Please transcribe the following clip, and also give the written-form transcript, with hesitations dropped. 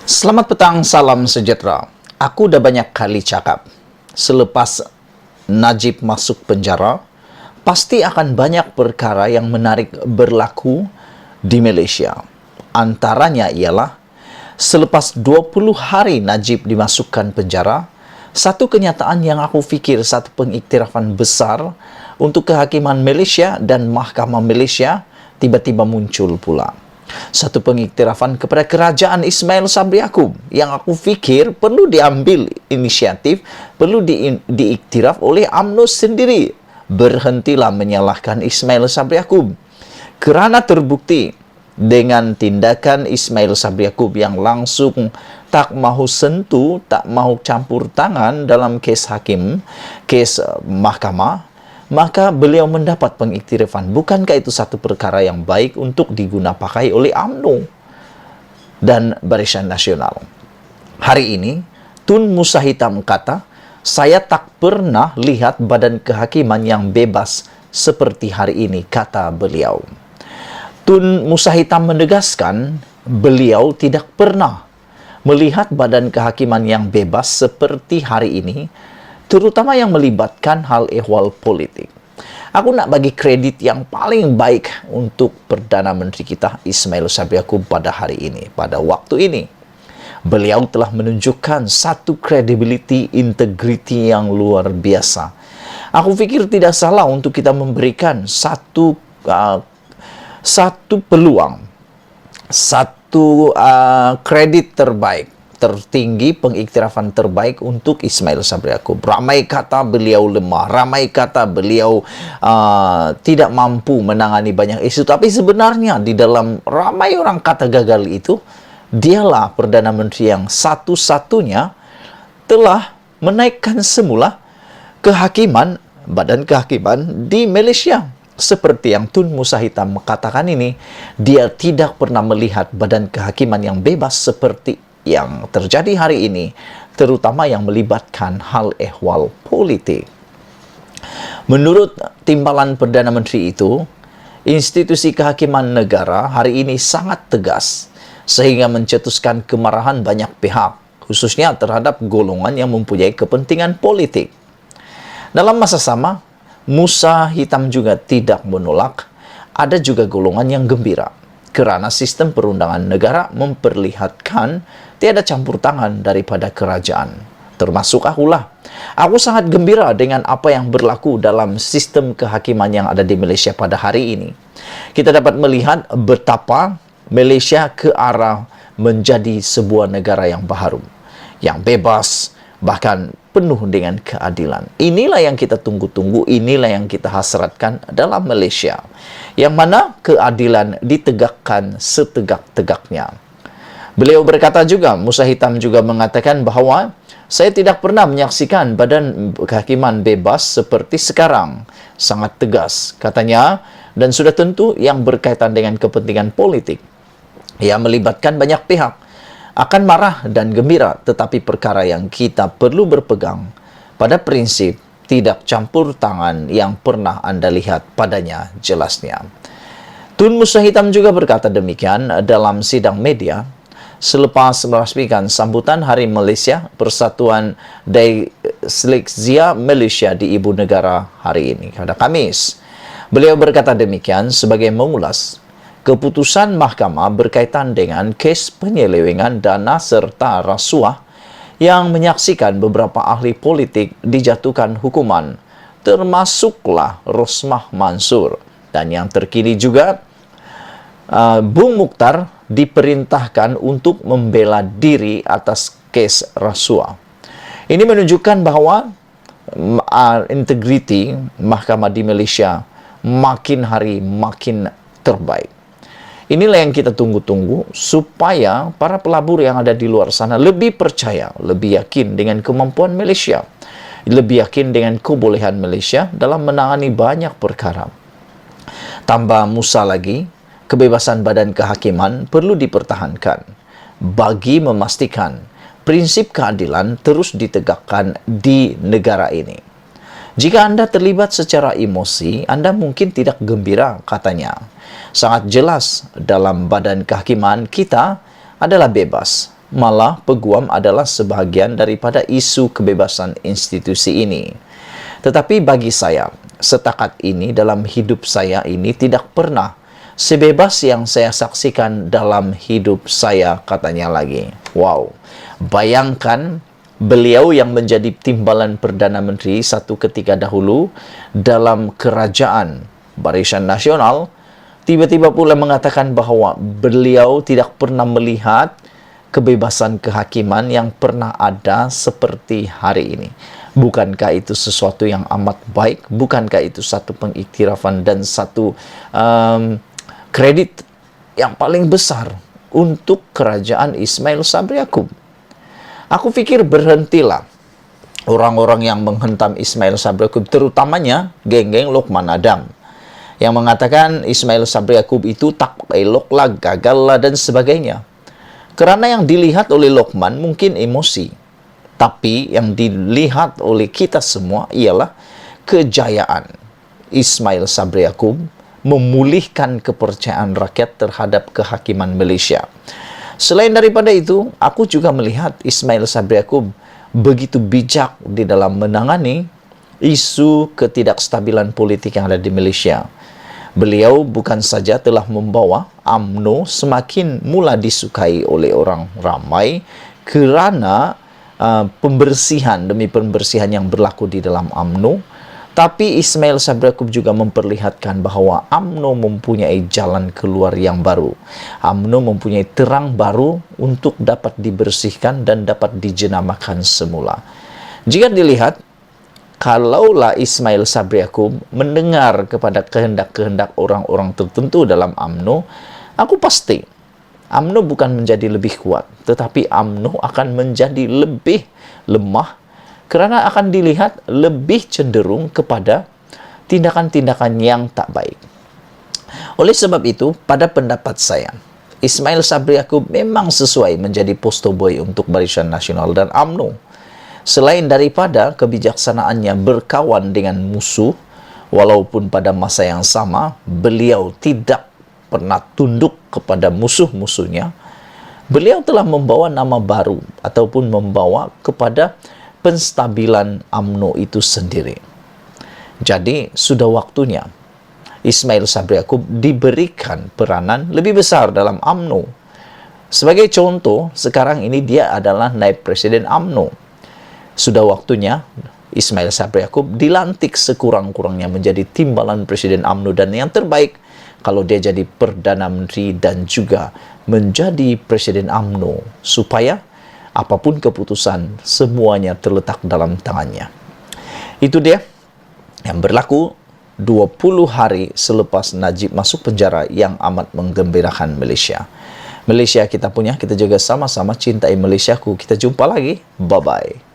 Selamat petang, salam sejahtera. Aku udah banyak kali cakap, selepas Najib masuk penjara, pasti akan banyak perkara yang menarik berlaku di Malaysia. Antaranya ialah, selepas 20 hari Najib dimasukkan penjara, satu kenyataan yang aku fikir satu pengiktirafan besar untuk kehakiman Malaysia dan Mahkamah Malaysia tiba-tiba muncul pula. Satu pengiktirafan kepada kerajaan Ismail Sabri Yaakob yang aku fikir perlu diambil inisiatif, perlu diiktiraf oleh UMNO sendiri. Berhentilah menyalahkan Ismail Sabri Yaakob, kerana terbukti dengan tindakan Ismail Sabri Yaakob yang langsung tak mahu sentuh, tak mahu campur tangan dalam kes hakim, kes mahkamah, maka beliau mendapat pengiktirafan. Bukankah itu satu perkara yang baik untuk digunapakai oleh UMNO dan Barisan Nasional? Hari ini, Tun Musa Hitam kata, saya tak pernah lihat badan kehakiman yang bebas seperti hari ini, kata beliau. Tun Musa Hitam menegaskan, beliau tidak pernah melihat badan kehakiman yang bebas seperti hari ini, terutama yang melibatkan hal ehwal politik. Aku nak bagi kredit yang paling baik untuk Perdana Menteri kita Ismail Sabri Yaakob pada hari ini, pada waktu ini. Beliau telah menunjukkan satu credibility, integriti yang luar biasa. Aku fikir tidak salah untuk kita memberikan satu peluang, satu kredit terbaik, tertinggi, pengiktirafan terbaik untuk Ismail Sabri Yaakob. Ramai kata beliau lemah, ramai kata beliau tidak mampu menangani banyak isu, tapi sebenarnya di dalam ramai orang kata gagal itu, dialah Perdana Menteri yang satu-satunya telah menaikkan semula kehakiman, badan kehakiman di Malaysia. Seperti yang Tun Musa Hitam katakan ini, dia tidak pernah melihat badan kehakiman yang bebas seperti yang terjadi hari ini, terutama yang melibatkan hal ehwal politik. Menurut timbalan Perdana Menteri itu, institusi kehakiman negara hari ini sangat tegas, sehingga mencetuskan kemarahan banyak pihak, khususnya terhadap golongan yang mempunyai kepentingan politik. Dalam masa sama, Musa Hitam juga tidak menolak, ada juga golongan yang gembira, kerana sistem perundangan negara memperlihatkan tiada campur tangan daripada kerajaan. Termasuk akulah. Aku sangat gembira dengan apa yang berlaku dalam sistem kehakiman yang ada di Malaysia pada hari ini. Kita dapat melihat betapa Malaysia ke arah menjadi sebuah negara yang baharu, yang bebas, bahkan penuh dengan keadilan. Inilah yang kita tunggu-tunggu, inilah yang kita hasratkan dalam Malaysia, yang mana keadilan ditegakkan setegak-tegaknya. Beliau berkata juga, Musa Hitam juga mengatakan bahawa saya tidak pernah menyaksikan badan kehakiman bebas seperti sekarang. Sangat tegas, katanya, dan sudah tentu yang berkaitan dengan kepentingan politik, yang melibatkan banyak pihak, akan marah dan gembira, tetapi perkara yang kita perlu berpegang pada prinsip tidak campur tangan yang pernah Anda lihat padanya, jelasnya. Tun Musa Hitam juga berkata demikian dalam sidang media selepas merasmikan sambutan Hari Malaysia Persatuan Dysleksia Malaysia di Ibu Negara hari ini, pada Khamis. Beliau berkata demikian sebagai mengulas keputusan mahkamah berkaitan dengan kes penyelewengan dana serta rasuah yang menyaksikan beberapa ahli politik dijatuhkan hukuman, termasuklah Rosmah Mansur, dan yang terkini juga Bung Mukhtar diperintahkan untuk membela diri atas kes rasuah. Ini menunjukkan bahawa integriti mahkamah di Malaysia makin hari makin terbaik. Inilah yang kita tunggu-tunggu supaya para pelabur yang ada di luar sana lebih percaya, lebih yakin dengan kemampuan Malaysia, lebih yakin dengan kebolehan Malaysia dalam menangani banyak perkara. Tambah Musa lagi, kebebasan badan kehakiman perlu dipertahankan bagi memastikan prinsip keadilan terus ditegakkan di negara ini. Jika Anda terlibat secara emosi, Anda mungkin tidak gembira, katanya. Sangat jelas dalam badan kehakiman kita adalah bebas, malah peguam adalah sebahagian daripada isu kebebasan institusi ini. Tetapi bagi saya, setakat ini dalam hidup saya ini tidak pernah sebebas yang saya saksikan dalam hidup saya, katanya lagi. Wow, bayangkan beliau yang menjadi timbalan Perdana Menteri satu ketika dahulu dalam kerajaan Barisan Nasional, tiba-tiba pula mengatakan bahwa beliau tidak pernah melihat kebebasan kehakiman yang pernah ada seperti hari ini. Bukankah itu sesuatu yang amat baik? Bukankah itu satu pengiktirafan dan satu kredit yang paling besar untuk kerajaan Ismail Sabri Yaakob? Aku pikir berhentilah orang-orang yang menghentam Ismail Sabri Yaakob, terutamanya geng-geng Lokman Adam, yang mengatakan Ismail Sabri Yaakob itu tak elok lah, gagal lah, dan sebagainya. Karena yang dilihat oleh Lokman mungkin emosi, tapi yang dilihat oleh kita semua ialah kejayaan Ismail Sabri Yaakob memulihkan kepercayaan rakyat terhadap kehakiman Malaysia. Selain daripada itu, aku juga melihat Ismail Sabri Yaakob begitu bijak di dalam menangani isu ketidakstabilan politik yang ada di Malaysia. Beliau bukan saja telah membawa UMNO semakin mula disukai oleh orang ramai kerana pembersihan demi pembersihan yang berlaku di dalam UMNO, tapi Ismail Sabri Yaakob juga memperlihatkan bahawa UMNO mempunyai jalan keluar yang baru. UMNO mempunyai terang baru untuk dapat dibersihkan dan dapat dijenamakan semula. Jika dilihat, kalaulah Ismail Sabri Yaakob mendengar kepada kehendak-kehendak orang-orang tertentu dalam UMNO, aku pasti UMNO bukan menjadi lebih kuat, tetapi UMNO akan menjadi lebih lemah kerana akan dilihat lebih cenderung kepada tindakan-tindakan yang tak baik. Oleh sebab itu, pada pendapat saya, Ismail Sabri Yaakob memang sesuai menjadi poster boy untuk Barisan Nasional dan UMNO. Selain daripada kebijaksanaannya berkawan dengan musuh, walaupun pada masa yang sama, beliau tidak pernah tunduk kepada musuh-musuhnya, beliau telah membawa nama baru ataupun membawa kepada penstabilan UMNO itu sendiri. Jadi, sudah waktunya Ismail Sabri Yaakob diberikan peranan lebih besar dalam UMNO. Sebagai contoh, sekarang ini dia adalah naib presiden UMNO. Sudah waktunya Ismail Sabri Yaakob dilantik sekurang-kurangnya menjadi timbalan presiden UMNO, dan yang terbaik kalau dia jadi Perdana Menteri dan juga menjadi presiden UMNO, supaya apapun keputusan, semuanya terletak dalam tangannya. Itu dia yang berlaku 20 hari selepas Najib masuk penjara yang amat menggembirakan Malaysia. Malaysia kita punya, kita jaga sama-sama, cintai Malaysiaku. Kita jumpa lagi. Bye-bye.